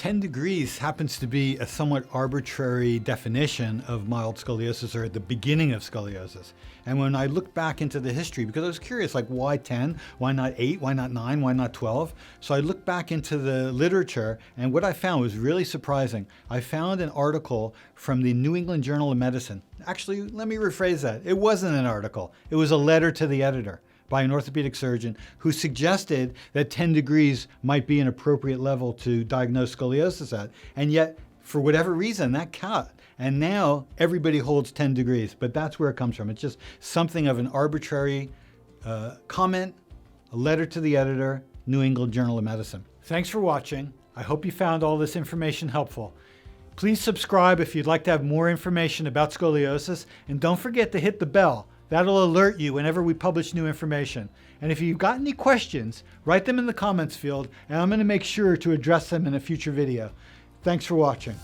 10 degrees happens to be a somewhat arbitrary definition of mild scoliosis, or at the beginning of scoliosis. And when I looked back into the history, because I was curious, like why 10? Why not 8? Why not 9? Why not 12? So I looked back into the literature, and what I found was really surprising. I found an article from the New England Journal of Medicine. Actually, let me rephrase that. It wasn't an article. It was a letter to the editor by an orthopedic surgeon who suggested that 10 degrees might be an appropriate level to diagnose scoliosis at. And yet, for whatever reason, that cut. And now everybody holds 10 degrees, but that's where it comes from. It's just something of an arbitrary comment, a letter to the editor, New England Journal of Medicine. Thanks for watching. I hope you found all this information helpful. Please subscribe if you'd like to have more information about scoliosis, and don't forget to hit the bell. That'll alert you whenever we publish new information. And if you've got any questions, write them in the comments field, and I'm going to make sure to address them in a future video. Thanks for watching.